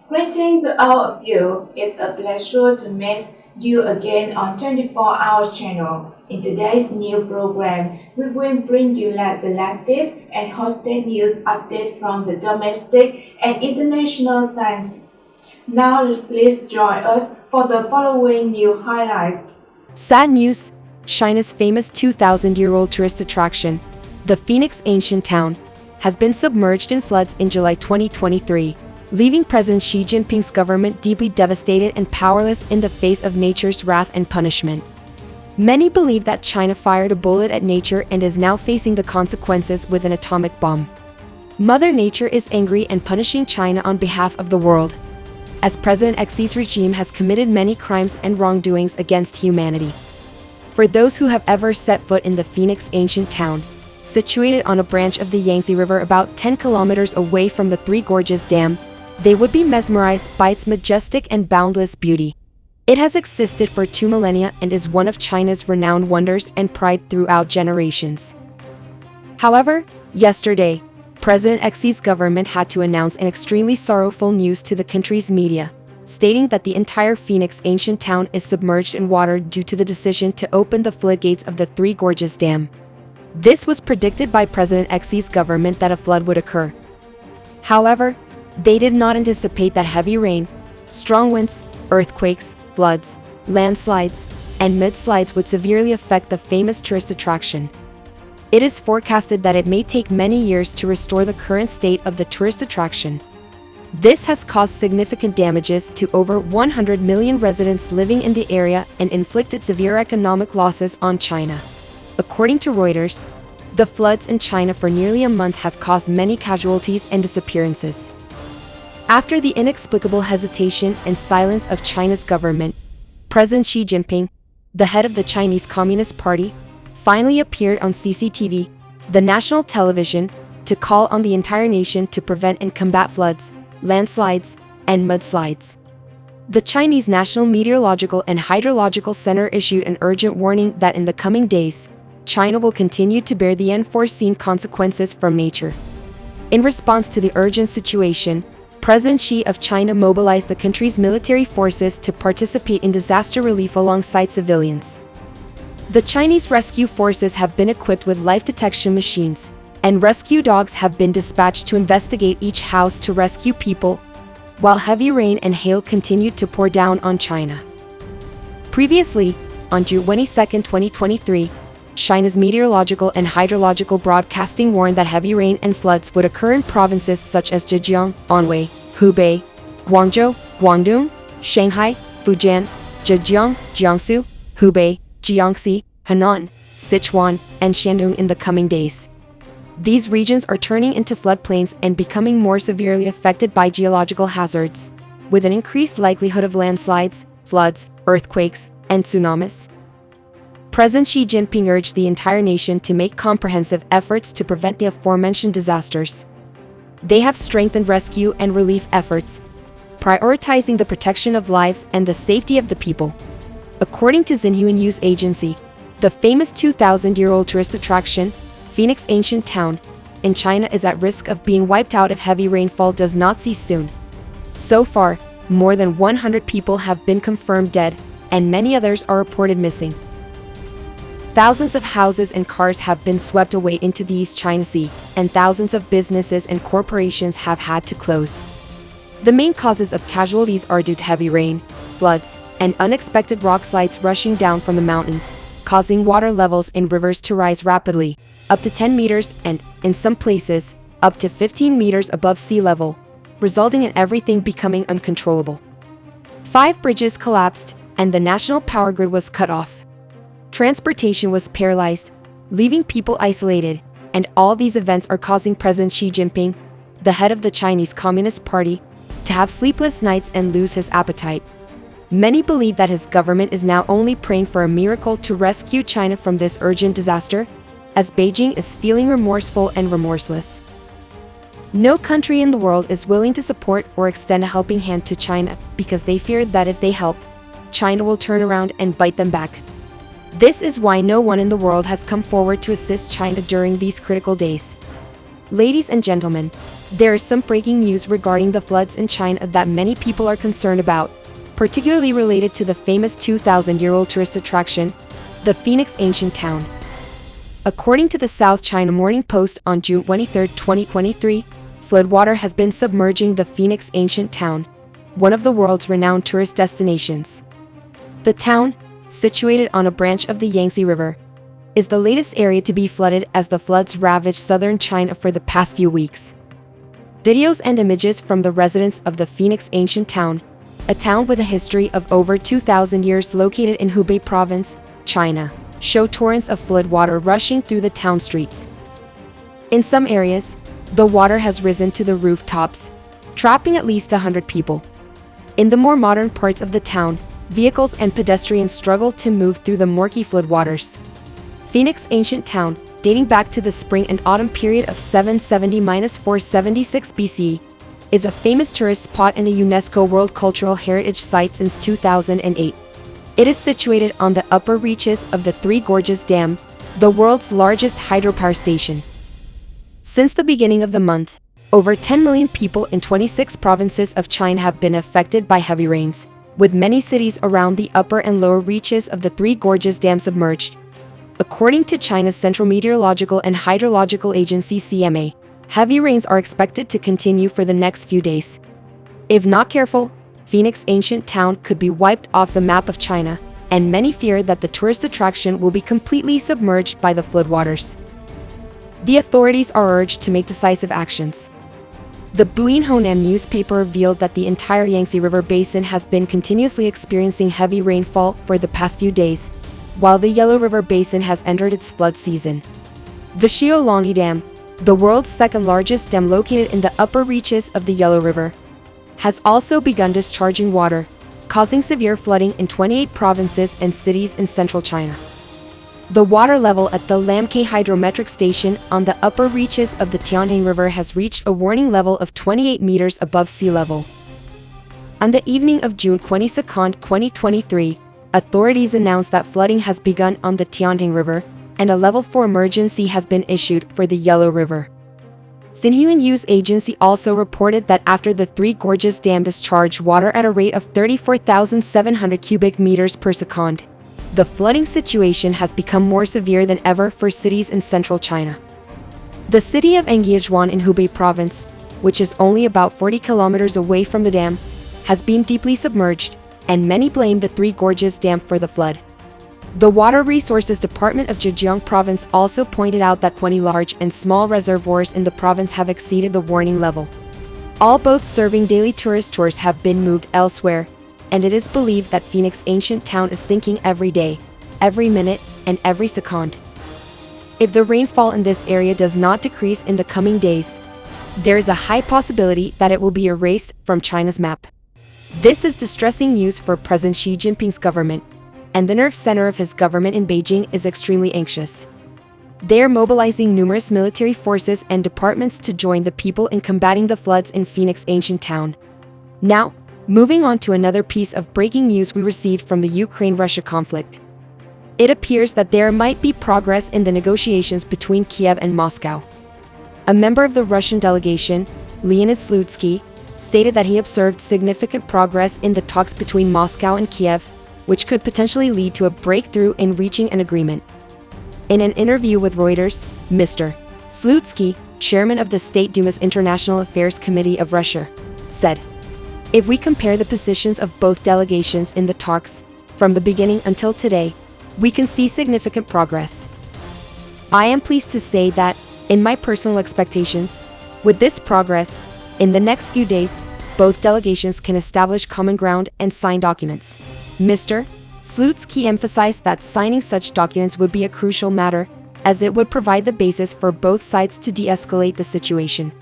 Greeting to all of you. It's a pleasure to meet you again on 24 Hour channel. In today's new program, we will bring you the latest and hosted news update from the domestic and international science. Now please join us for the following new highlights. Sad news, China's famous 2,000-year-old tourist attraction, the Phoenix ancient town, has been submerged in floods in July 2023, leaving President Xi Jinping's government deeply devastated and powerless in the face of nature's wrath and punishment. Many believe that China fired a bullet at nature and is now facing the consequences with an atomic bomb. Mother Nature is angry and punishing China on behalf of the world, as President Xi's regime has committed many crimes and wrongdoings against humanity. For those who have ever set foot in the Phoenix ancient town, situated on a branch of the Yangtze River about 10 kilometers away from the Three Gorges Dam, they would be mesmerized by its majestic and boundless beauty. It has existed for 2 millennia and is one of China's renowned wonders and pride throughout generations. However, yesterday, President Xi's government had to announce an extremely sorrowful news to the country's media, stating that the entire Phoenix ancient town is submerged in water due to the decision to open the floodgates of the Three Gorges Dam. This was predicted by President Xi's government that a flood would occur. However, they did not anticipate that heavy rain, strong winds, earthquakes, floods, landslides, and mudslides would severely affect the famous tourist attraction. It is forecasted that it may take many years to restore the current state of the tourist attraction. This has caused significant damages to over 100 million residents living in the area and inflicted severe economic losses on China. According to Reuters, the floods in China for nearly a month have caused many casualties and disappearances. After the inexplicable hesitation and silence of China's government, President Xi Jinping, the head of the Chinese Communist Party, finally appeared on CCTV, the national television, to call on the entire nation to prevent and combat floods, landslides, and mudslides. The Chinese National Meteorological and Hydrological Center issued an urgent warning that in the coming days, China will continue to bear the unforeseen consequences from nature. In response to the urgent situation, President Xi of China mobilized the country's military forces to participate in disaster relief alongside civilians. The Chinese rescue forces have been equipped with life detection machines, and rescue dogs have been dispatched to investigate each house to rescue people, while heavy rain and hail continued to pour down on China. Previously, on June 22, 2023, China's Meteorological and Hydrological Broadcasting warned that heavy rain and floods would occur in provinces such as Zhejiang, Anhui, Hubei, Guangzhou, Guangdong, Shanghai, Fujian, Zhejiang, Jiangsu, Hubei, Jiangxi, Henan, Sichuan, and Shandong in the coming days. These regions are turning into floodplains and becoming more severely affected by geological hazards, with an increased likelihood of landslides, floods, earthquakes, and tsunamis. President Xi Jinping urged the entire nation to make comprehensive efforts to prevent the aforementioned disasters. They have strengthened rescue and relief efforts, prioritizing the protection of lives and the safety of the people. According to Xinhua News Agency, the famous 2,000-year-old tourist attraction, Phoenix ancient town, in China is at risk of being wiped out if heavy rainfall does not cease soon. So far, more than 100 people have been confirmed dead, and many others are reported missing. Thousands of houses and cars have been swept away into the East China Sea, and thousands of businesses and corporations have had to close. The main causes of casualties are due to heavy rain, floods, and unexpected rock slides rushing down from the mountains, causing water levels in rivers to rise rapidly, up to 10 meters and, in some places, up to 15 meters above sea level, resulting in everything becoming uncontrollable. 5 bridges collapsed, and the national power grid was cut off. Transportation was paralyzed, leaving people isolated, and all these events are causing President Xi Jinping, the head of the Chinese Communist Party, to have sleepless nights and lose his appetite. Many believe that his government is now only praying for a miracle to rescue China from this urgent disaster, as Beijing is feeling remorseful and remorseless. No country in the world is willing to support or extend a helping hand to China because they fear that if they help, China will turn around and bite them back. This is why no one in the world has come forward to assist China during these critical days. Ladies and gentlemen, there is some breaking news regarding the floods in China that many people are concerned about, particularly related to the famous 2,000-year-old tourist attraction, the Phoenix ancient town. According to the South China Morning Post on June 23, 2023, floodwater has been submerging the Phoenix ancient town, one of the world's renowned tourist destinations. The town, situated on a branch of the Yangtze River, is the latest area to be flooded as the floods ravaged southern China for the past few weeks. Videos and images from the residents of the Phoenix ancient town, a town with a history of over 2,000 years located in Hubei province, China, show torrents of flood water rushing through the town streets. In some areas, the water has risen to the rooftops, trapping at least 100 people. In the more modern parts of the town, vehicles and pedestrians struggle to move through the murky floodwaters. Phoenix ancient town, dating back to the spring and autumn period of 770–476 BC, is a famous tourist spot and a UNESCO World Cultural Heritage Site since 2008. It is situated on the upper reaches of the Three Gorges Dam, the world's largest hydropower station. Since the beginning of the month, over 10 million people in 26 provinces of China have been affected by heavy rains, with many cities around the upper and lower reaches of the Three Gorges Dam submerged. According to China's Central Meteorological and Hydrological Agency (CMA), heavy rains are expected to continue for the next few days. If not careful, Phoenix ancient town could be wiped off the map of China, and many fear that the tourist attraction will be completely submerged by the floodwaters. The authorities are urged to make decisive actions. The Buin Honan newspaper revealed that the entire Yangtze River basin has been continuously experiencing heavy rainfall for the past few days, while the Yellow River basin has entered its flood season. The Xiaolongyi Dam, the world's second-largest dam located in the upper reaches of the Yellow River, has also begun discharging water, causing severe flooding in 28 provinces and cities in central China. The water level at the Lamke hydrometric station on the upper reaches of the Tianjin River has reached a warning level of 28 meters above sea level. On the evening of June 22, 2023, authorities announced that flooding has begun on the Tianjin River, and a level 4 emergency has been issued for the Yellow River. Xinhua News Agency also reported that after the Three Gorges Dam discharged water at a rate of 34,700 cubic meters per second, the flooding situation has become more severe than ever for cities in central China. The city of Angjiajuan in Hubei province, which is only about 40 kilometers away from the dam, has been deeply submerged, and many blame the Three Gorges Dam for the flood. The Water Resources Department of Zhejiang Province also pointed out that 20 large and small reservoirs in the province have exceeded the warning level. All boats serving daily tourist tours have been moved elsewhere, and it is believed that Phoenix ancient town is sinking every day, every minute, and every second. If the rainfall in this area does not decrease in the coming days, there is a high possibility that it will be erased from China's map. This is distressing news for President Xi Jinping's government, and the nerve center of his government in Beijing is extremely anxious. They are mobilizing numerous military forces and departments to join the people in combating the floods in Phoenix ancient town. Now, moving on to another piece of breaking news we received from the Ukraine-Russia conflict. It appears that there might be progress in the negotiations between Kiev and Moscow. A member of the Russian delegation, Leonid Slutsky, stated that he observed significant progress in the talks between Moscow and Kiev, which could potentially lead to a breakthrough in reaching an agreement. In an interview with Reuters, Mr. Slutsky, chairman of the State Duma's International Affairs Committee of Russia, said, "If we compare the positions of both delegations in the talks, from the beginning until today, we can see significant progress. I am pleased to say that, in my personal expectations, with this progress, in the next few days, both delegations can establish common ground and sign documents." Mr. Slutsky emphasized that signing such documents would be a crucial matter, as it would provide the basis for both sides to de-escalate the situation.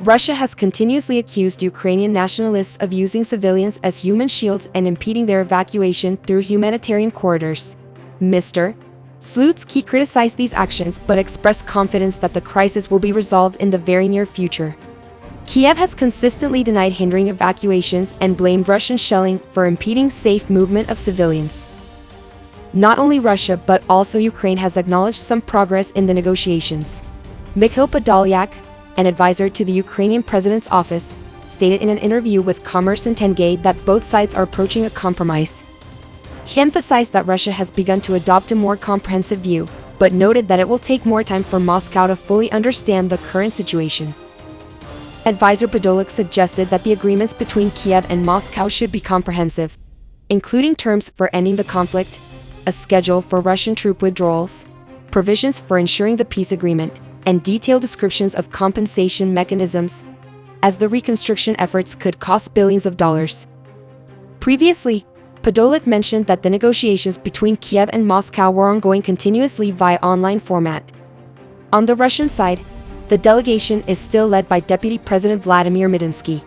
Russia has continuously accused Ukrainian nationalists of using civilians as human shields and impeding their evacuation through humanitarian corridors. Mr. Slutsky criticized these actions but expressed confidence that the crisis will be resolved in the very near future. Kiev has consistently denied hindering evacuations and blamed Russian shelling for impeding safe movement of civilians. Not only Russia but also Ukraine has acknowledged some progress in the negotiations. Mikhail Podolyak, an advisor to the Ukrainian president's office, stated in an interview with Commerce and Tenge that both sides are approaching a compromise. He emphasized that Russia has begun to adopt a more comprehensive view, but noted that it will take more time for Moscow to fully understand the current situation. Advisor Podolyak suggested that the agreements between Kiev and Moscow should be comprehensive, including terms for ending the conflict, a schedule for Russian troop withdrawals, provisions for ensuring the peace agreement, and detailed descriptions of compensation mechanisms, as the reconstruction efforts could cost billions of dollars. Previously, Podolyak mentioned that the negotiations between Kiev and Moscow were ongoing continuously via online format. On the Russian side, the delegation is still led by Deputy President Vladimir Medinsky.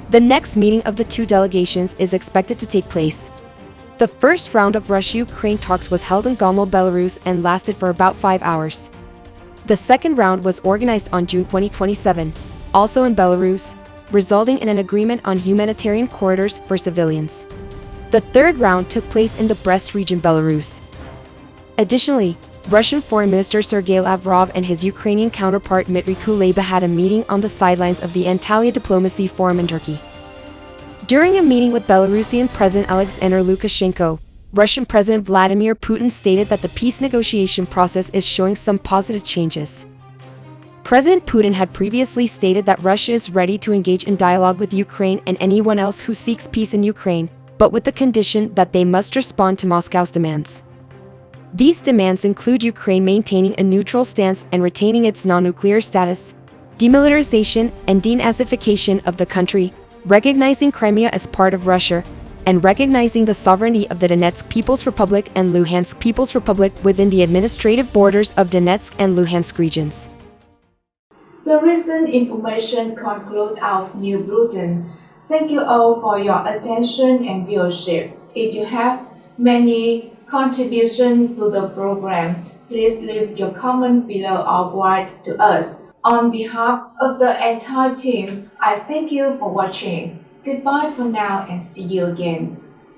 The next meeting of the two delegations is expected to take place. The first round of Russia-Ukraine talks was held in Gomel, Belarus, and lasted for about 5 hours. The second round was organized on June 2027, also in Belarus, resulting in an agreement on humanitarian corridors for civilians. The third round took place in the Brest region, Belarus. Additionally, Russian Foreign Minister Sergei Lavrov and his Ukrainian counterpart Dmitry Kuleba had a meeting on the sidelines of the Antalya Diplomacy Forum in Turkey. During a meeting with Belarusian President Alexander Lukashenko, Russian President Vladimir Putin stated that the peace negotiation process is showing some positive changes. President Putin had previously stated that Russia is ready to engage in dialogue with Ukraine and anyone else who seeks peace in Ukraine, but with the condition that they must respond to Moscow's demands. These demands include Ukraine maintaining a neutral stance and retaining its non-nuclear status, demilitarization and denazification of the country, recognizing Crimea as part of Russia, and recognizing the sovereignty of the Donetsk People's Republic and Luhansk People's Republic within the administrative borders of Donetsk and Luhansk regions. The recent information concludes our new bulletin. Thank you all for your attention and viewership. If you have many contributions to the program, please leave your comment below or write to us. On behalf of the entire team, I thank you for watching. Goodbye for now and see you again.